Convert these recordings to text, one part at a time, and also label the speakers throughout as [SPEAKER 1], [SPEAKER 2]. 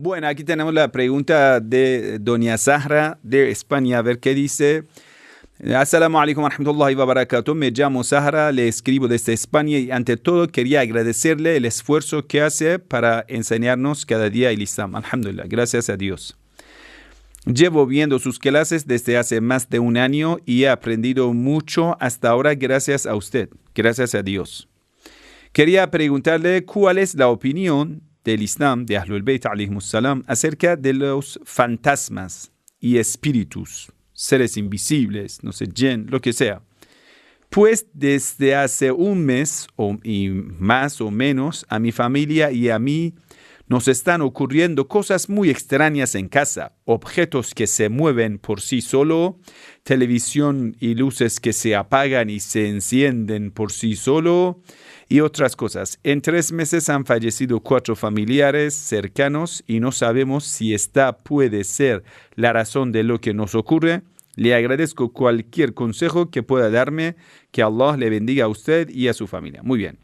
[SPEAKER 1] Bueno, aquí tenemos la pregunta de Doña Zahra de España. A ver qué dice. Assalamu alaikum wa rahmatullahi wa barakatuh. Me llamo Zahra, le escribo desde España y ante todo quería agradecerle el esfuerzo que hace para enseñarnos cada día el Islam. Alhamdulillah, gracias a Dios. Llevo viendo sus clases desde hace más de un año y he aprendido mucho hasta ahora gracias a usted, gracias a Dios. Quería preguntarle cuál es la opinión del Islam de Ahlul Bayt alayhimus salam acerca de los fantasmas y espíritus, seres invisibles, no sé, jinn, lo que sea. Pues desde hace un mes y más o menos a mi familia y a mí nos están ocurriendo cosas muy extrañas en casa, objetos que se mueven por sí solo, televisión y luces que se apagan y se encienden por sí solo y otras cosas. En 3 meses han fallecido 4 familiares cercanos y no sabemos si esta puede ser la razón de lo que nos ocurre. Le agradezco cualquier consejo que pueda darme, que Allah le bendiga a usted y a su familia. Muy bien.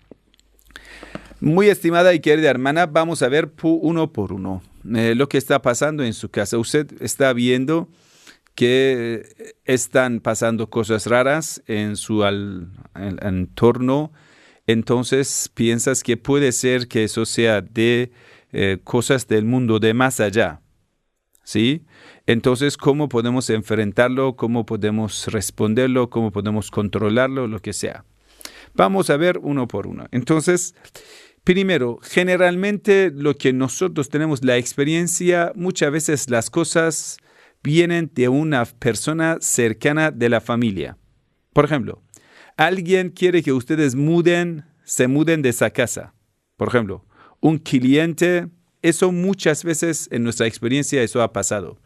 [SPEAKER 1] Muy estimada y querida hermana, vamos a ver uno por uno lo que está pasando en su casa. Usted está viendo que están pasando cosas raras en su entorno, entonces piensas que puede ser que eso sea de cosas del mundo de más allá, ¿sí? Entonces, ¿cómo podemos enfrentarlo? ¿Cómo podemos responderlo? ¿Cómo podemos controlarlo? Lo que sea. Vamos a ver uno por uno. Entonces, primero, generalmente lo que nosotros tenemos la experiencia, muchas veces las cosas vienen de una persona cercana de la familia. Por ejemplo, alguien quiere que ustedes se muden de esa casa. Por ejemplo, un cliente, eso muchas veces en nuestra experiencia eso ha pasado.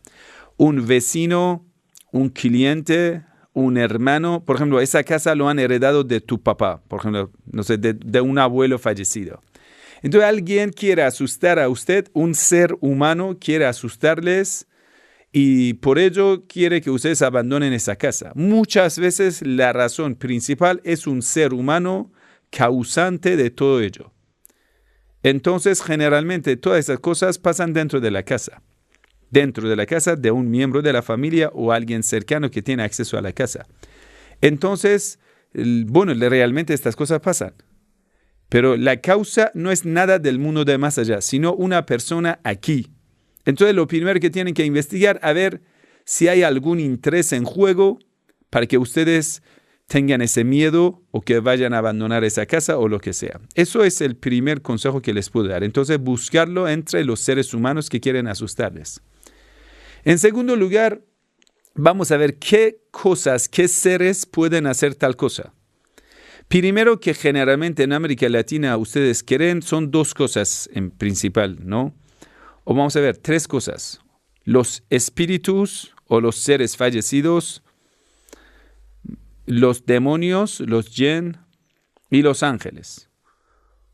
[SPEAKER 1] Un vecino, un cliente, un hermano, por ejemplo, esa casa lo han heredado de tu papá, por ejemplo, no sé, de un abuelo fallecido. Entonces alguien quiere asustar a usted, un ser humano quiere asustarles y por ello quiere que ustedes abandonen esa casa. Muchas veces la razón principal es un ser humano causante de todo ello. Entonces generalmente todas esas cosas pasan dentro de la casa de un miembro de la familia o alguien cercano que tiene acceso a la casa. Entonces, bueno, realmente estas cosas pasan. Pero la causa no es nada del mundo de más allá, sino una persona aquí. Entonces, lo primero que tienen que investigar, a ver si hay algún interés en juego para que ustedes tengan ese miedo o que vayan a abandonar esa casa o lo que sea. Eso es el primer consejo que les puedo dar. Entonces, buscarlo entre los seres humanos que quieren asustarles. En segundo lugar, vamos a ver qué cosas, qué seres pueden hacer tal cosa. Primero, que generalmente en América Latina ustedes creen, son 2 cosas en principal, ¿no? O vamos a ver 3 cosas. Los espíritus o los seres fallecidos, los demonios, los jinn y los ángeles.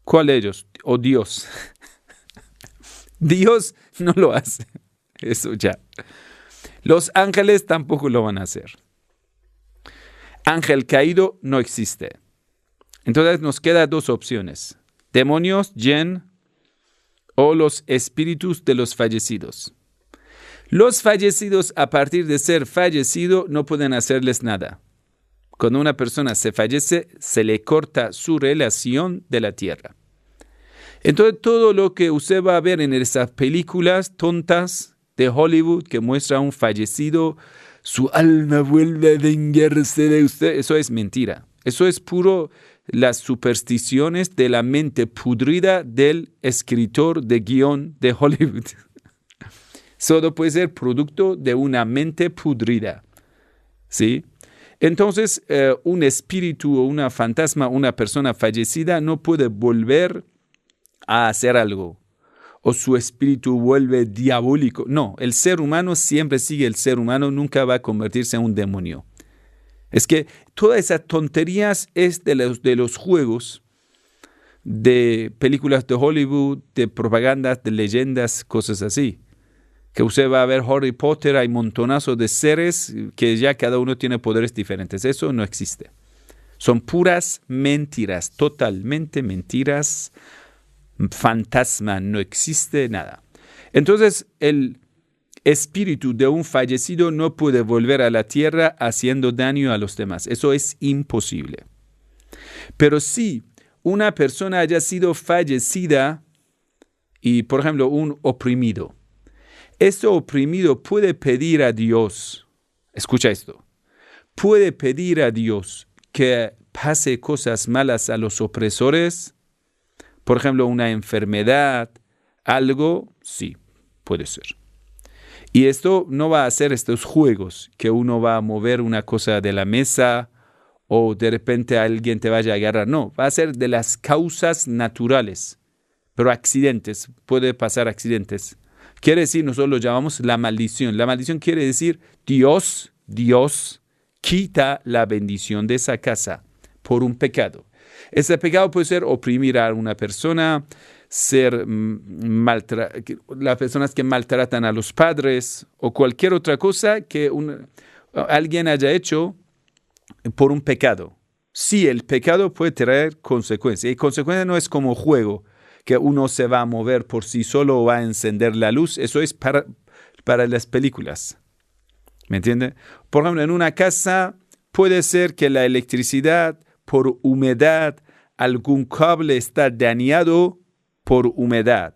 [SPEAKER 1] ¿Cuál de ellos? O Dios. Dios no lo hace. Eso ya. Los ángeles tampoco lo van a hacer. Ángel caído no existe. Entonces nos quedan 2 opciones. Demonios, jinn o los espíritus de los fallecidos. Los fallecidos, a partir de ser fallecido, no pueden hacerles nada. Cuando una persona se fallece, se le corta su relación de la tierra. Entonces todo lo que usted va a ver en esas películas tontas de Hollywood que muestra a un fallecido, su alma vuelve a vengarse de usted, eso es mentira. Eso es puro las supersticiones de la mente pudrida del escritor de guión de Hollywood. Solo puede ser producto de una mente pudrida, ¿sí? Entonces, un espíritu o una fantasma, una persona fallecida no puede volver a hacer algo. O su espíritu vuelve diabólico. No, el ser humano siempre sigue el ser humano, nunca va a convertirse en un demonio. Es que todas esas tonterías es de los juegos, de películas de Hollywood, de propagandas, de leyendas, cosas así. Que usted va a ver Harry Potter, hay montonazos de seres que ya cada uno tiene poderes diferentes. Eso no existe. Son puras mentiras, totalmente mentiras. Fantasma, no existe nada. Entonces, el espíritu de un fallecido no puede volver a la tierra haciendo daño a los demás. Eso es imposible. Pero si una persona haya sido fallecida y, por ejemplo, un oprimido, este oprimido puede pedir a Dios, escucha esto, puede pedir a Dios que pase cosas malas a los opresores, por ejemplo, una enfermedad, algo, sí, puede ser. Y esto no va a ser estos juegos que uno va a mover una cosa de la mesa o de repente alguien te vaya a agarrar. No, va a ser de las causas naturales, pero accidentes, puede pasar accidentes. Quiere decir, nosotros lo llamamos la maldición. La maldición quiere decir Dios quita la bendición de esa casa por un pecado. Ese pecado puede ser oprimir a una persona, ser las personas que maltratan a los padres o cualquier otra cosa que alguien haya hecho por un pecado. Sí, el pecado puede traer consecuencias. Y consecuencias no es como juego, que uno se va a mover por sí solo o va a encender la luz. Eso es para las películas. ¿Me entiende? Por ejemplo, en una casa puede ser que la electricidad, por humedad, algún cable está dañado por humedad.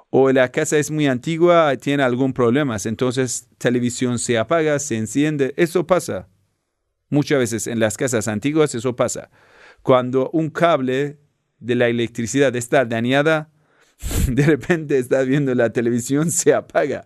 [SPEAKER 1] O la casa es muy antigua, tiene algún problema. Entonces, televisión se apaga, se enciende. Eso pasa. Muchas veces en las casas antiguas eso pasa. Cuando un cable de la electricidad está dañada, de repente estás viendo la televisión, se apaga.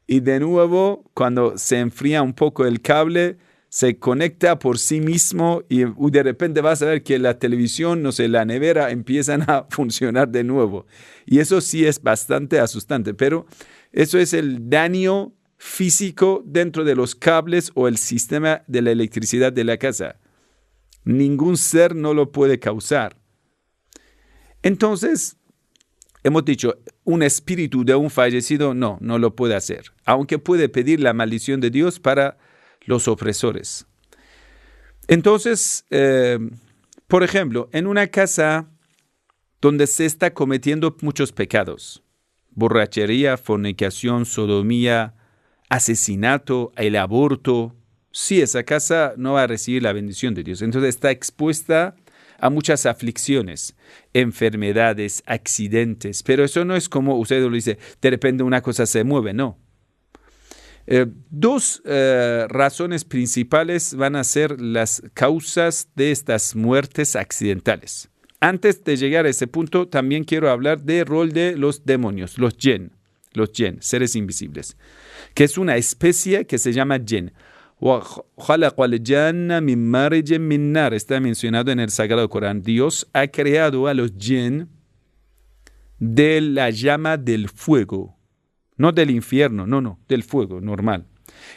[SPEAKER 1] Y de nuevo, cuando se enfría un poco el cable, se conecta por sí mismo y de repente vas a ver que la televisión, no sé, la nevera empiezan a funcionar de nuevo. Y eso sí es bastante asustante, pero eso es el daño físico dentro de los cables o el sistema de la electricidad de la casa. Ningún ser no lo puede causar. Entonces, hemos dicho, un espíritu de un fallecido no lo puede hacer, aunque puede pedir la maldición de Dios para los opresores. Entonces, por ejemplo, en una casa donde se está cometiendo muchos pecados, borrachería, fornicación, sodomía, asesinato, el aborto, sí, esa casa no va a recibir la bendición de Dios. Entonces está expuesta a muchas aflicciones, enfermedades, accidentes, pero eso no es como usted lo dice, de repente una cosa se mueve, no. Dos razones principales van a ser las causas de estas muertes accidentales. Antes de llegar a ese punto, también quiero hablar del rol de los demonios, los jinn, seres invisibles, que es una especie que se llama jinn. Está mencionado en el Sagrado Corán. Dios ha creado a los jinn de la llama del fuego. No del infierno, no, del fuego, normal.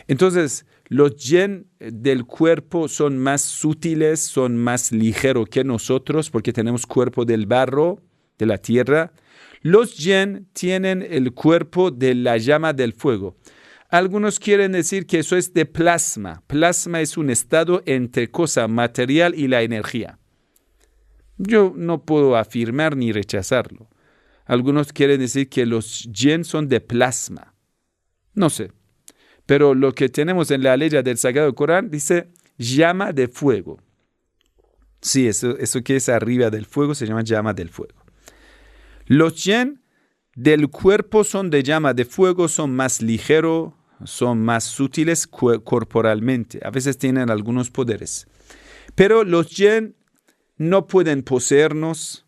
[SPEAKER 1] Entonces, los jinn del cuerpo son más sutiles, son más ligeros que nosotros porque tenemos cuerpo del barro, de la tierra. Los jinn tienen el cuerpo de la llama del fuego. Algunos quieren decir que eso es de plasma. Plasma es un estado entre cosa material y la energía. Yo no puedo afirmar ni rechazarlo. Algunos quieren decir que los jinn son de plasma. No sé. Pero lo que tenemos en la ley del Sagrado Corán dice llama de fuego. Sí, eso que es arriba del fuego se llama llama del fuego. Los jinn del cuerpo son de llama de fuego, son más ligeros, son más sutiles corporalmente. A veces tienen algunos poderes. Pero los jinn no pueden poseernos.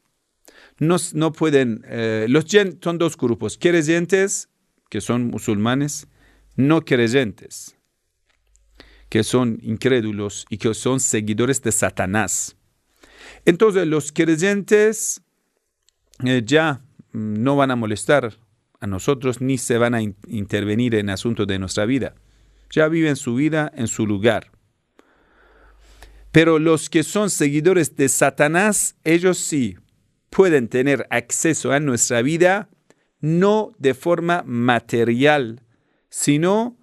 [SPEAKER 1] No pueden. Los jinn son dos grupos: creyentes, que son musulmanes, no creyentes, que son incrédulos y que son seguidores de Satanás. Entonces, los creyentes ya no van a molestar a nosotros ni se van a intervenir en asuntos de nuestra vida. Ya viven su vida en su lugar. Pero los que son seguidores de Satanás, ellos sí pueden tener acceso a nuestra vida, no de forma material, sino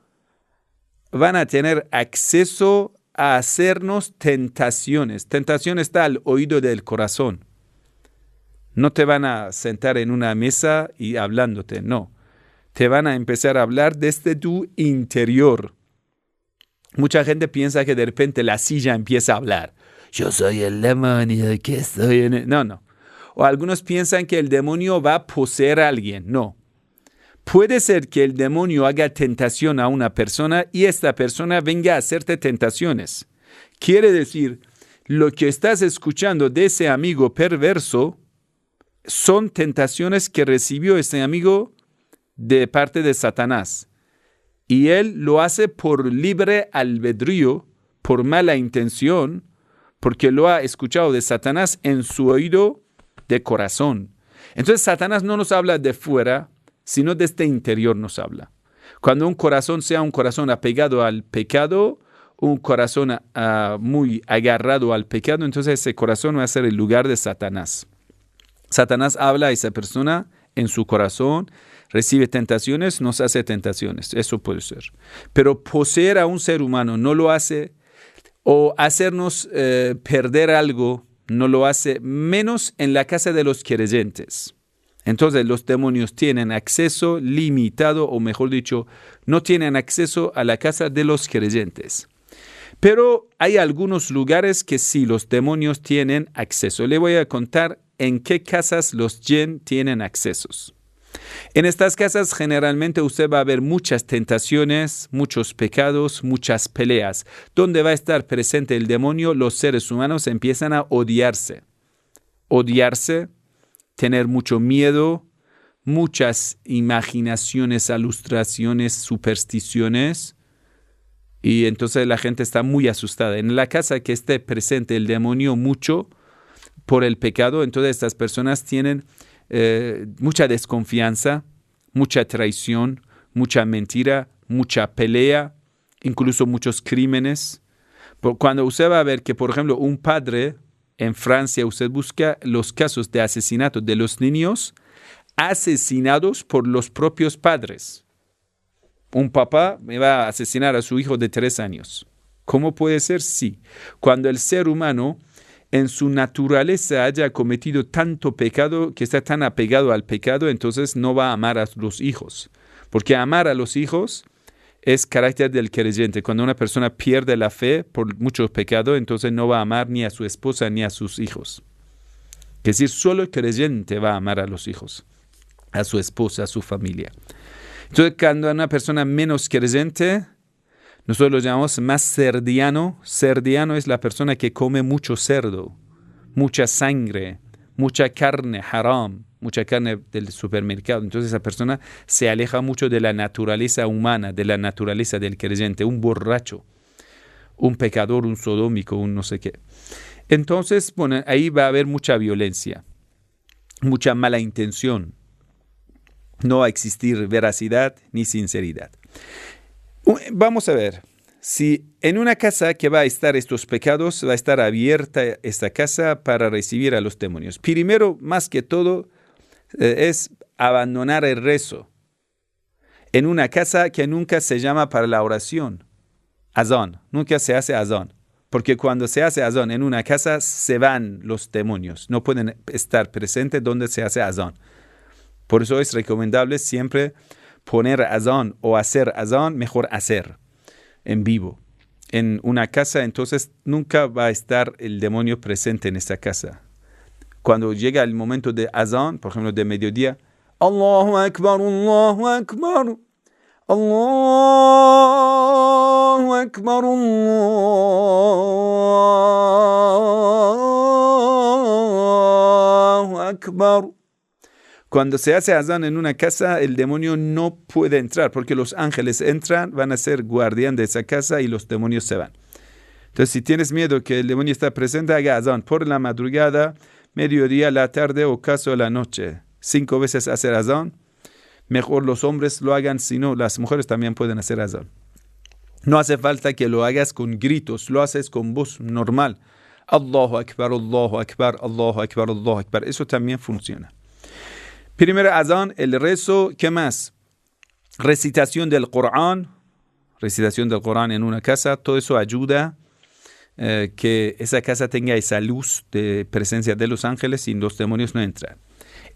[SPEAKER 1] van a tener acceso a hacernos tentaciones. Tentación está al oído del corazón. No te van a sentar en una mesa y hablándote, no. te van a empezar a hablar desde tu interior. Mucha gente piensa que de repente la silla empieza a hablar. Yo soy el demonio que estoy en el... No. O algunos piensan que el demonio va a poseer a alguien. No. Puede ser que el demonio haga tentación a una persona y esta persona venga a hacerte tentaciones. Quiere decir, lo que estás escuchando de ese amigo perverso son tentaciones que recibió ese amigo de parte de Satanás. Y él lo hace por libre albedrío, por mala intención, porque lo ha escuchado de Satanás en su oído de corazón. Entonces Satanás no nos habla de fuera, sino desde interior nos habla. Cuando un corazón sea un corazón apegado al pecado, un corazón muy agarrado al pecado, entonces ese corazón va a ser el lugar de Satanás. Satanás habla a esa persona en su corazón, recibe tentaciones, nos hace tentaciones. Eso puede ser. Pero poseer a un ser humano no lo hace, o hacernos perder algo no lo hace, menos en la casa de los creyentes. Entonces los demonios tienen acceso limitado, o mejor dicho, no tienen acceso a la casa de los creyentes. Pero hay algunos lugares que sí los demonios tienen acceso. Le voy a contar en qué casas los jinn tienen accesos. En estas casas generalmente usted va a ver muchas tentaciones, muchos pecados, muchas peleas. Donde va a estar presente el demonio, los seres humanos empiezan a odiarse. Odiarse, tener mucho miedo, muchas imaginaciones, alustraciones, supersticiones. Y entonces la gente está muy asustada. En la casa que esté presente el demonio mucho por el pecado, entonces estas personas tienen mucha desconfianza, mucha traición, mucha mentira, mucha pelea, incluso muchos crímenes. Cuando usted va a ver que, por ejemplo, un padre en Francia, usted busca los casos de asesinato de los niños asesinados por los propios padres. Un papá me va a asesinar a su hijo de 3 años. ¿Cómo puede ser? Sí. Cuando el ser humano en su naturaleza haya cometido tanto pecado, que está tan apegado al pecado, entonces no va a amar a los hijos. Porque amar a los hijos es carácter del creyente. Cuando una persona pierde la fe por mucho pecado, entonces no va a amar ni a su esposa ni a sus hijos. Es decir, solo el creyente va a amar a los hijos, a su esposa, a su familia. Entonces, cuando una persona menos creyente, nosotros lo llamamos más cerdiano. Cerdiano es la persona que come mucho cerdo, mucha sangre, mucha carne haram, mucha carne del supermercado. Entonces esa persona se aleja mucho de la naturaleza humana, de la naturaleza del creyente, un borracho, un pecador, un sodómico, un no sé qué. Entonces, bueno, ahí va a haber mucha violencia, mucha mala intención. No va a existir veracidad ni sinceridad. Vamos a ver, si en una casa que va a estar estos pecados, va a estar abierta esta casa para recibir a los demonios. Primero, más que todo, es abandonar el rezo. En una casa que nunca se llama para la oración, azán, nunca se hace azán. Porque cuando se hace azán en una casa, se van los demonios. No pueden estar presentes donde se hace azán. Por eso es recomendable siempre poner azán o hacer azán, mejor hacer en vivo. En una casa, entonces, nunca va a estar el demonio presente en esta casa. Cuando llega el momento de azán, por ejemplo, de mediodía, Allahu Akbar, Allahu Akbar, Allahu Akbar, Allahu Akbar. Cuando se hace azán en una casa, el demonio no puede entrar, porque los ángeles entran, van a ser guardián de esa casa y los demonios se van. Entonces, si tienes miedo que el demonio está presente, haga azán por la madrugada, mediodía, la tarde o caso la noche. 5 veces hacer azán. Mejor los hombres lo hagan, si no, las mujeres también pueden hacer azán. No hace falta que lo hagas con gritos, lo haces con voz normal. Allahu Akbar, Allahu Akbar, Allahu Akbar, Allahu Akbar. Eso también funciona. Primero azán, el rezo, ¿qué más? Recitación del Corán en una casa, todo eso ayuda que esa casa tenga esa luz de presencia de los ángeles y los demonios no entran.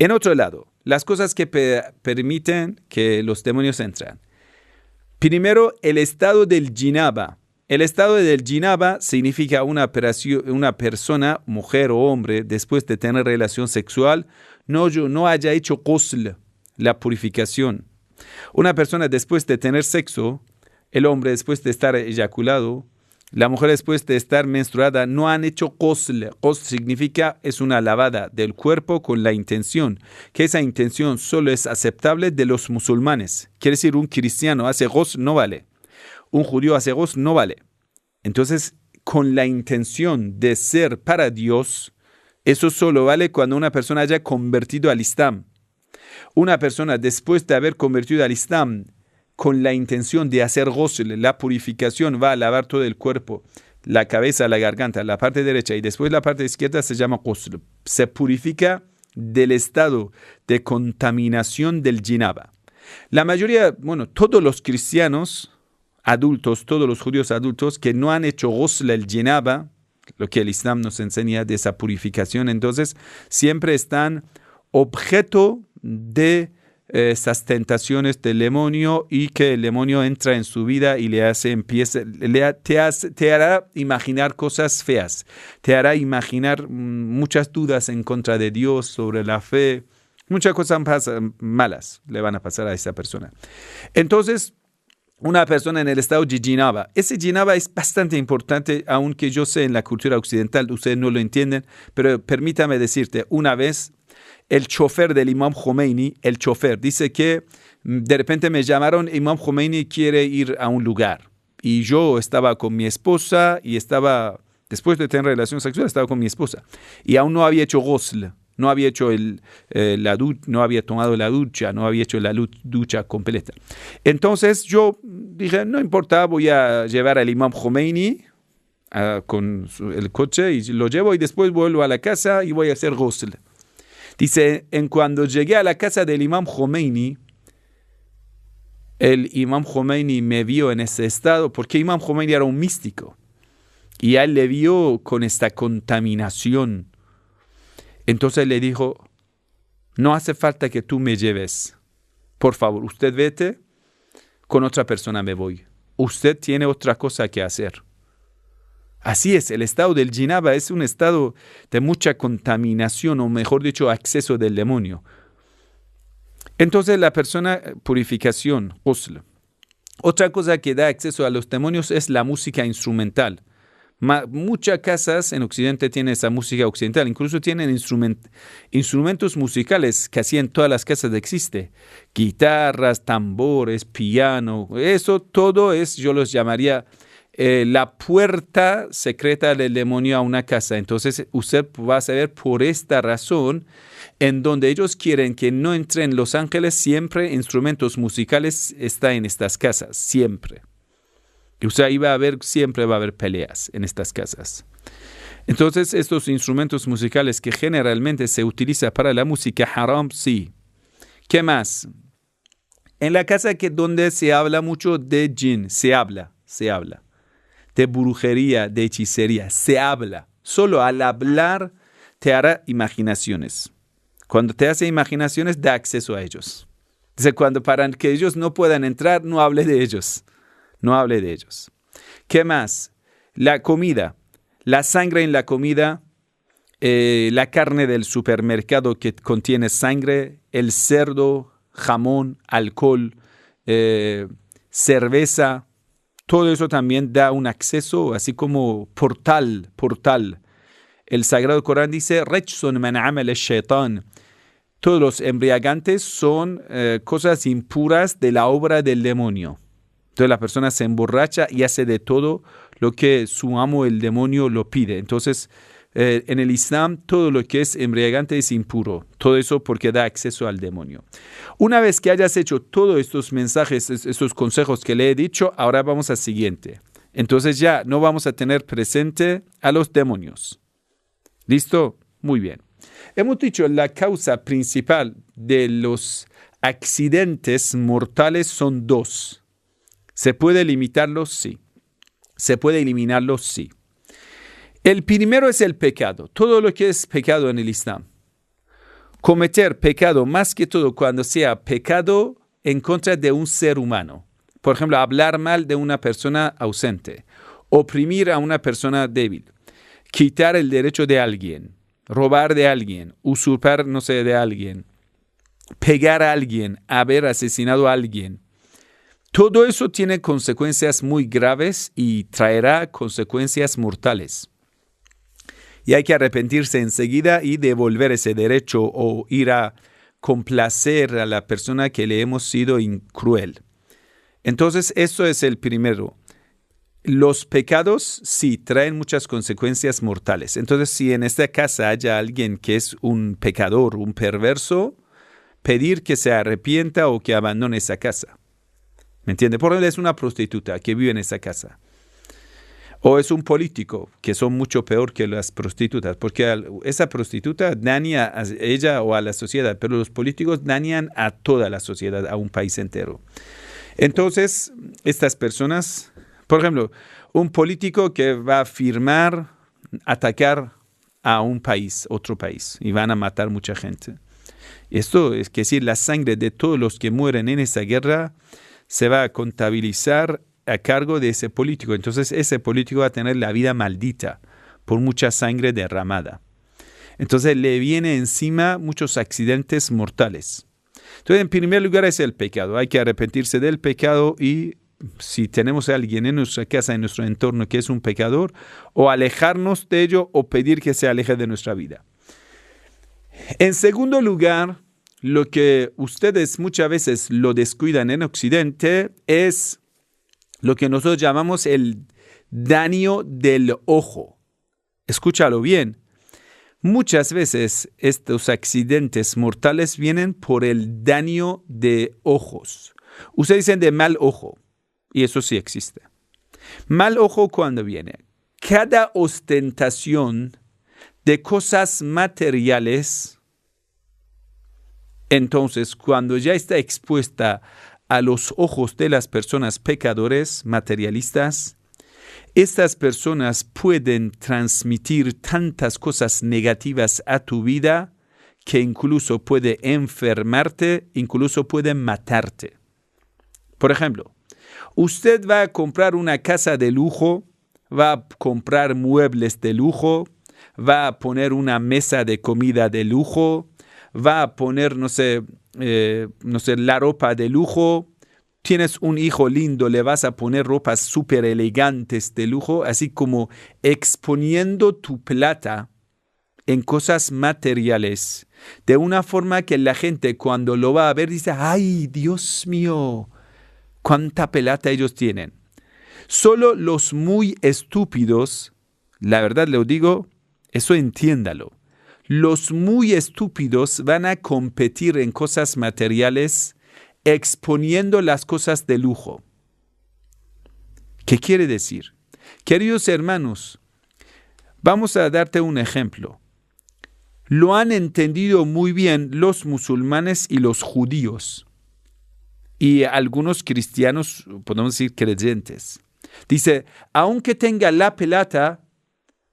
[SPEAKER 1] En otro lado, las cosas que permiten que los demonios entran. Primero, el estado del jinaba. El estado del jinaba significa una persona, mujer o hombre, después de tener relación sexual, no haya hecho ghusl, la purificación. Una persona después de tener sexo, el hombre después de estar eyaculado, la mujer después de estar menstruada, no han hecho ghusl. Ghusl significa es una lavada del cuerpo con la intención, que esa intención solo es aceptable de los musulmanes. Quiere decir, un cristiano hace ghusl, no vale. Un judío hace ghusl, no vale. Entonces, con la intención de ser para Dios, eso solo vale cuando una persona haya convertido al Islam. Una persona después de haber convertido al Islam, con la intención de hacer ghusl, la purificación, va a lavar todo el cuerpo, la cabeza, la garganta, la parte derecha y después la parte izquierda, se llama ghusl. Se purifica del estado de contaminación del jinaba. La mayoría, todos los cristianos adultos, todos los judíos adultos que no han hecho ghusl el jinaba, lo que el Islam nos enseña de esa purificación, entonces siempre están objeto de esas tentaciones del demonio y que el demonio entra en su vida y te hará imaginar cosas feas, te hará imaginar muchas dudas en contra de Dios, sobre la fe, muchas cosas malas le van a pasar a esa persona. Entonces, una persona en el estado de jinaba. Ese jinaba es bastante importante, aunque yo sé en la cultura occidental, ustedes no lo entienden, pero permítame decirte, una vez el chofer del Imam Khomeini, dice que de repente me llamaron, Imam Khomeini quiere ir a un lugar. Y yo estaba con mi esposa y después de tener relación sexual, estaba con mi esposa. Y aún no había hecho ghusl, no había hecho no había tomado la ducha, no había hecho la ducha completa. Entonces yo dije, no importa, voy a llevar al Imam Khomeini con el coche y lo llevo y después vuelvo a la casa y voy a hacer ghusl. Dice, cuando llegué a la casa del Imam Khomeini, el Imam Khomeini me vio en ese estado, porque Imam Khomeini era un místico, y a él le vio con esta contaminación. Entonces le dijo, no hace falta que tú me lleves. Por favor, usted vete, con otra persona me voy. Usted tiene otra cosa que hacer. Así es, el estado del jinaba es un estado de mucha contaminación, o mejor dicho, acceso del demonio. Entonces la persona, purificación, ghusl. Otra cosa que da acceso a los demonios es la música instrumental. Muchas casas en Occidente tienen esa música occidental, incluso tienen instrumentos musicales que así en todas las casas existe. Guitarras, tambores, piano, eso todo es, yo los llamaría la puerta secreta del demonio a una casa. Entonces usted va a saber por esta razón, en donde ellos quieren que no entren los ángeles, siempre instrumentos musicales están en estas casas, siempre. Y usted siempre va a haber peleas en estas casas. Entonces estos instrumentos musicales que generalmente se utilizan para la música haram, sí. ¿Qué más? En la casa donde se habla mucho de jinn, se habla. De brujería, de hechicería, se habla. Solo al hablar te hará imaginaciones. Cuando te hace imaginaciones, da acceso a ellos. Dice, para que ellos no puedan entrar, no hable de ellos. No hable de ellos. ¿Qué más? La comida. La sangre en la comida, la carne del supermercado que contiene sangre, el cerdo, jamón, alcohol, cerveza. Todo eso también da un acceso, así como portal. El Sagrado Corán dice, Rejsun man amala ash-shaytan. Todos los embriagantes son cosas impuras de la obra del demonio. Entonces la persona se emborracha y hace de todo lo que su amo, el demonio, lo pide. Entonces, en el Islam, todo lo que es embriagante es impuro. Todo eso porque da acceso al demonio. Una vez que hayas hecho todos estos mensajes, estos consejos que le he dicho, ahora vamos al siguiente. Entonces ya no vamos a tener presente a los demonios. ¿Listo? Muy bien. Hemos dicho la causa principal de los accidentes mortales son dos. ¿Se puede limitarlos? Sí. ¿Se puede eliminarlos? Sí. El primero es el pecado. Todo lo que es pecado en el Islam. Cometer pecado, más que todo cuando sea pecado en contra de un ser humano. Por ejemplo, hablar mal de una persona ausente, oprimir a una persona débil, quitar el derecho de alguien, robar de alguien, usurpar, de alguien, pegar a alguien, haber asesinado a alguien. Todo eso tiene consecuencias muy graves y traerá consecuencias mortales. Y hay que arrepentirse enseguida y devolver ese derecho o ir a complacer a la persona que le hemos sido cruel. Entonces, eso es el primero. Los pecados sí traen muchas consecuencias mortales. Entonces, si en esta casa haya alguien que es un pecador, un perverso, pedir que se arrepienta o que abandone esa casa. ¿Me entiende? Por ejemplo, es una prostituta que vive en esa casa. O es un político, que son mucho peor que las prostitutas, porque esa prostituta daña a ella o a la sociedad, pero los políticos dañan a toda la sociedad, a un país entero. Entonces, estas personas, por ejemplo, un político que va a firmar, atacar a un país, otro país, y van a matar mucha gente. Esto es decir, la sangre de todos los que mueren en esa guerra se va a contabilizar a cargo de ese político. Entonces ese político va a tener la vida maldita por mucha sangre derramada. Entonces le viene encima muchos accidentes mortales. Entonces en primer lugar es el pecado. Hay que arrepentirse del pecado y si tenemos a alguien en nuestra casa, en nuestro entorno que es un pecador, o alejarnos de ello o pedir que se aleje de nuestra vida. En segundo lugar, lo que ustedes muchas veces lo descuidan en Occidente es lo que nosotros llamamos el daño del ojo. Escúchalo bien. Muchas veces estos accidentes mortales vienen por el daño de ojos. Ustedes dicen de mal ojo, y eso sí existe. Mal ojo, ¿cuándo viene? Cada ostentación de cosas materiales, entonces cuando ya está expuesta a los ojos de las personas pecadores, materialistas, estas personas pueden transmitir tantas cosas negativas a tu vida que incluso puede enfermarte, incluso puede matarte. Por ejemplo, usted va a comprar una casa de lujo, va a comprar muebles de lujo, va a poner una mesa de comida de lujo, va a poner, la ropa de lujo. Tienes un hijo lindo, le vas a poner ropas súper elegantes de lujo, así como exponiendo tu plata en cosas materiales, de una forma que la gente cuando lo va a ver dice, ¡ay, Dios mío! ¿Cuánta plata ellos tienen? Solo los muy estúpidos, la verdad le digo, eso entiéndalo. Los muy estúpidos van a competir en cosas materiales exponiendo las cosas de lujo. ¿Qué quiere decir? Queridos hermanos, vamos a darte un ejemplo. Lo han entendido muy bien los musulmanes y los judíos y algunos cristianos, podemos decir creyentes. Dice, aunque tenga la plata,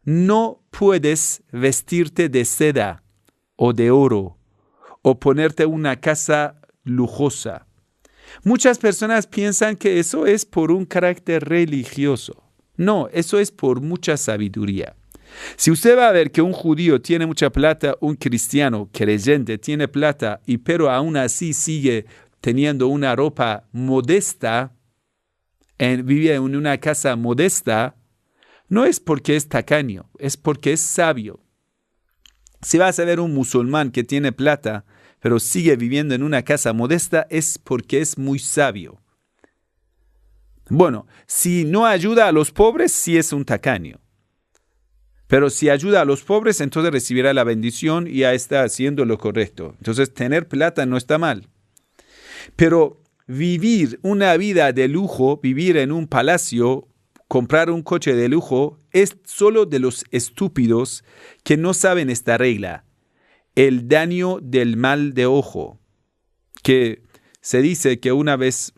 [SPEAKER 1] no puedes vestirte de seda o de oro o ponerte una casa lujosa. Muchas personas piensan que eso es por un carácter religioso. No, eso es por mucha sabiduría. Si usted va a ver que un judío tiene mucha plata, un cristiano creyente tiene plata, pero aún así sigue teniendo una ropa modesta, vive en una casa modesta, no es porque es tacaño, es porque es sabio. Si vas a ver un musulmán que tiene plata, pero sigue viviendo en una casa modesta, es porque es muy sabio. Bueno, si no ayuda a los pobres, sí es un tacaño. Pero si ayuda a los pobres, entonces recibirá la bendición y ya está haciendo lo correcto. Entonces, tener plata no está mal. Pero vivir una vida de lujo, vivir en un palacio, comprar un coche de lujo, es solo de los estúpidos que no saben esta regla. El daño del mal de ojo, que se dice que una vez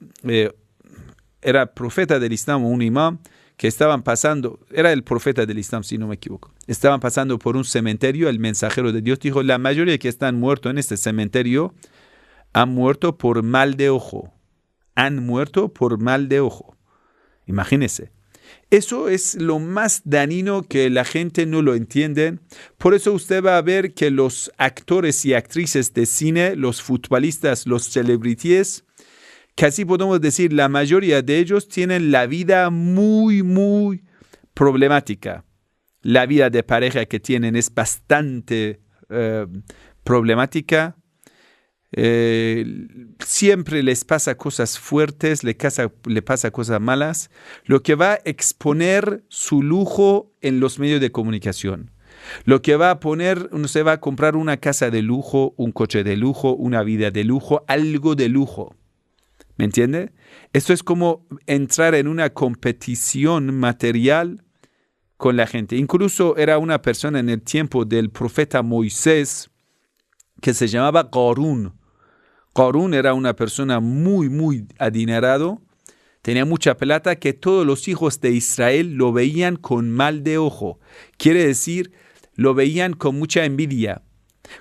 [SPEAKER 1] era profeta del Islam, un imam, que estaban pasando, era el profeta del Islam, si no me equivoco, estaban pasando por un cementerio, el mensajero de Dios dijo, la mayoría que están muertos en este cementerio han muerto por mal de ojo. Han muerto por mal de ojo. Imagínense. Eso es lo más dañino que la gente no lo entiende. Por eso usted va a ver que los actores y actrices de cine, los futbolistas, los celebrities, casi podemos decir la mayoría de ellos tienen la vida muy, muy problemática. La vida de pareja que tienen es bastante problemática. Siempre les pasa cosas fuertes, le pasa cosas malas, lo que va a exponer su lujo en los medios de comunicación. Lo que va a poner, uno se va a comprar una casa de lujo, un coche de lujo, una vida de lujo, algo de lujo. ¿Me entiende? Esto es como entrar en una competición material con la gente. Incluso era una persona en el tiempo del profeta Moisés que se llamaba Qarún. Qarún era una persona muy, muy adinerado, tenía mucha plata, que todos los hijos de Israel lo veían con mal de ojo. Quiere decir, lo veían con mucha envidia.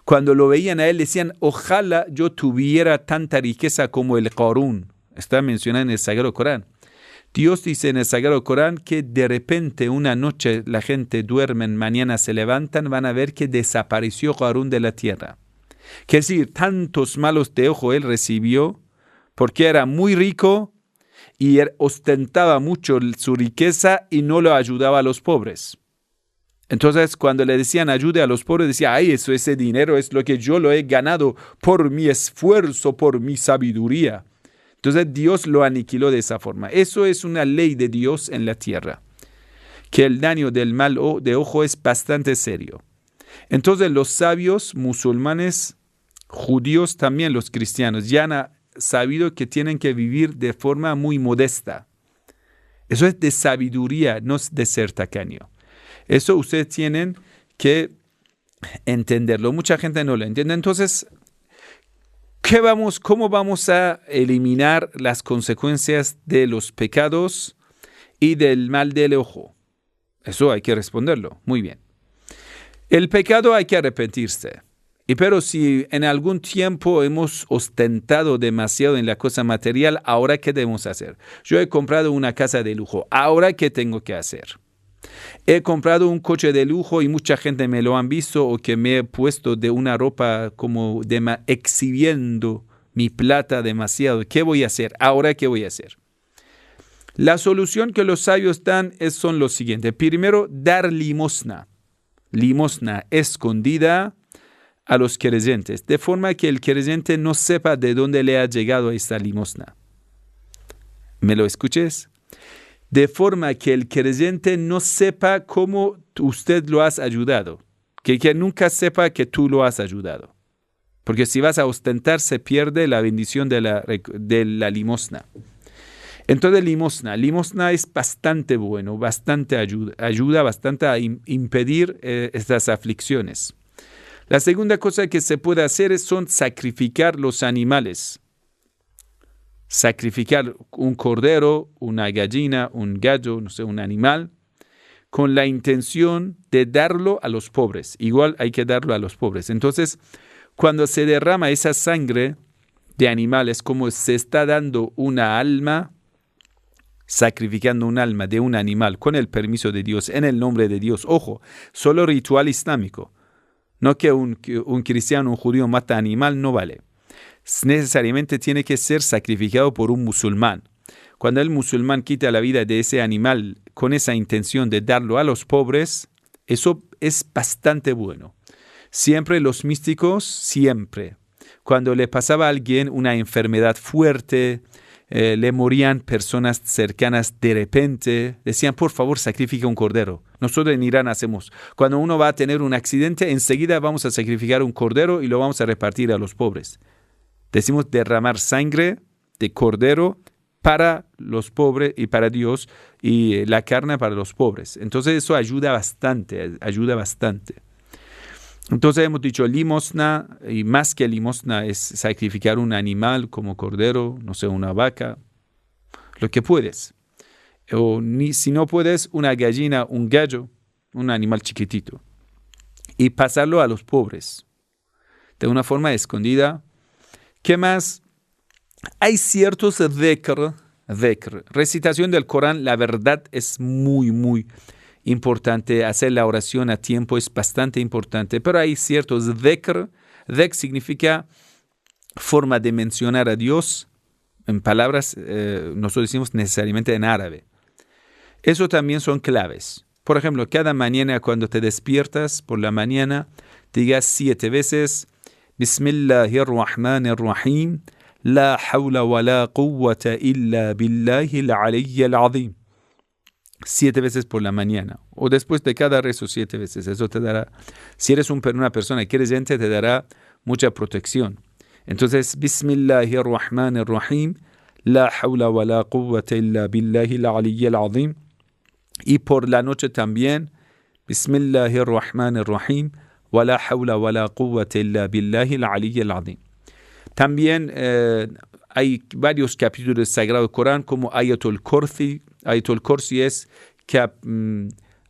[SPEAKER 1] Cuando lo veían a él, decían, ojalá yo tuviera tanta riqueza como el Qarún. Está mencionado en el Sagrado Corán. Dios dice en el Sagrado Corán que de repente una noche la gente duerme, mañana se levantan, van a ver que desapareció Qarún de la tierra. Quiere decir, tantos malos de ojo él recibió porque era muy rico y él ostentaba mucho su riqueza y no lo ayudaba a los pobres. Entonces, cuando le decían ayude a los pobres, decía, ay, ese dinero es lo que yo lo he ganado por mi esfuerzo, por mi sabiduría. Entonces, Dios lo aniquiló de esa forma. Eso es una ley de Dios en la tierra, que el daño del mal de ojo es bastante serio. Entonces, los sabios musulmanes, judíos, también los cristianos, ya han sabido que tienen que vivir de forma muy modesta. Eso es de sabiduría, no es de ser tacaño. Eso ustedes tienen que entenderlo. Mucha gente no lo entiende. Entonces, ¿cómo vamos a eliminar las consecuencias de los pecados y del mal del ojo? Eso hay que responderlo. Muy bien. El pecado hay que arrepentirse. Pero si en algún tiempo hemos ostentado demasiado en la cosa material, ¿ahora qué debemos hacer? Yo he comprado una casa de lujo. ¿Ahora qué tengo que hacer? He comprado un coche de lujo y mucha gente me lo han visto, o que me he puesto de una ropa como exhibiendo mi plata demasiado. ¿Qué voy a hacer? ¿Ahora qué voy a hacer? La solución que los sabios dan son lo siguiente. Primero, dar limosna. Limosna escondida a los creyentes, de forma que el creyente no sepa de dónde le ha llegado esta limosna. ¿Me lo escuches? De forma que el creyente no sepa cómo usted lo has ayudado, que nunca sepa que tú lo has ayudado. Porque si vas a ostentar, se pierde la bendición de la limosna. Entonces, limosna es bastante bueno, bastante ayuda bastante a impedir estas aflicciones. La segunda cosa que se puede hacer son sacrificar los animales. Sacrificar un cordero, una gallina, un gallo, no sé, un animal, con la intención de darlo a los pobres. Igual hay que darlo a los pobres. Entonces, cuando se derrama esa sangre de animales, como se está dando una alma, sacrificando un alma de un animal con el permiso de Dios, en el nombre de Dios. Ojo, solo ritual islámico. No que un cristiano, un judío mata animal, no vale. Necesariamente tiene que ser sacrificado por un musulmán. Cuando el musulmán quita la vida de ese animal con esa intención de darlo a los pobres, eso es bastante bueno. Siempre los místicos, siempre. Cuando le pasaba a alguien una enfermedad fuerte, le morían personas cercanas de repente, decían, por favor, sacrifica un cordero. Nosotros en Irán hacemos, cuando uno va a tener un accidente, enseguida vamos a sacrificar un cordero y lo vamos a repartir a los pobres. Decimos derramar sangre de cordero para los pobres y para Dios, y la carne para los pobres. Entonces eso ayuda bastante, ayuda bastante. Entonces hemos dicho limosna, y más que limosna es sacrificar un animal como cordero, no sé, una vaca, lo que puedes. O si no puedes, una gallina, un gallo, un animal chiquitito, y pasarlo a los pobres, de una forma escondida. ¿Qué más? Hay ciertos dhikr, recitación del Corán. La verdad es muy, muy importante. Hacer la oración a tiempo es bastante importante, pero hay ciertos dhikr. Dhikr significa forma de mencionar a Dios en palabras, nosotros decimos necesariamente en árabe. Eso también son claves. Por ejemplo, cada mañana cuando te despiertas por la mañana, digas 7 veces Bismillahirrahmanirrahim, la hawla wa la quwwata illa billahil aliyyil azim. 7 veces por la mañana. O después de cada rezo 7 veces. Eso te dará, si eres una persona creyente, te dará mucha protección. Entonces, Bismillahirrahmanirrahim, la hawla wa la quwwata illa billahil aliyyil azim. Y por la noche también, Bismillahirrahmanirrahim, wa la hawla wa la quwwata illa billahil aliyyil azim. También hay varios capítulos del Sagrado Corán, como Ayatul Kursi. Ayatul Kursi es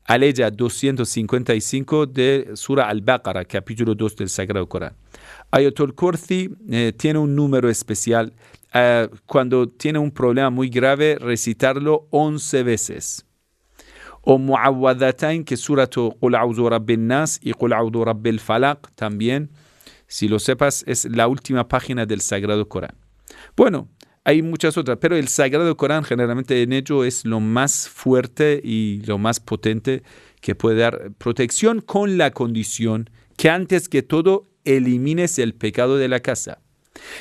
[SPEAKER 1] aleya 255 de Sura Al-Baqarah, capítulo 2 del Sagrado Corán. Ayatul Kursi tiene un número especial. Cuando tiene un problema muy grave, recitarlo 11 veces. O Mu'awwadatain, que es Suratu Qul A'udhu Rabbin Nas y Qul A'udhu Rabbil Falaq también. Si lo sepas, es la última página del Sagrado Corán. Bueno, hay muchas otras, pero el Sagrado Corán generalmente en ello es lo más fuerte y lo más potente que puede dar protección, con la condición que antes que todo elimines el pecado de la casa.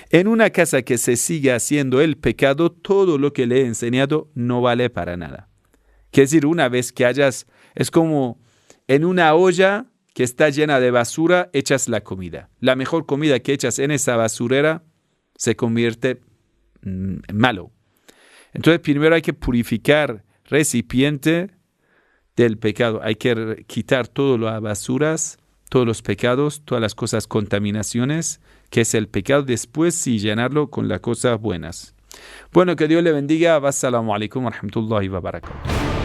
[SPEAKER 1] En una casa que se sigue haciendo el pecado, todo lo que le he enseñado no vale para nada. Quiere decir, una vez que es como en una olla que está llena de basura, echas la comida. La mejor comida que echas en esa basurera se convierte en malo. Entonces, primero hay que purificar recipiente del pecado. Hay que quitar todas las basuras, todos los pecados, todas las cosas, contaminaciones, que es el pecado. Después sí llenarlo con las cosas buenas. Bueno, que Dios le bendiga. Wassalamu alaikum wa rahmatullahi wa barakatuh.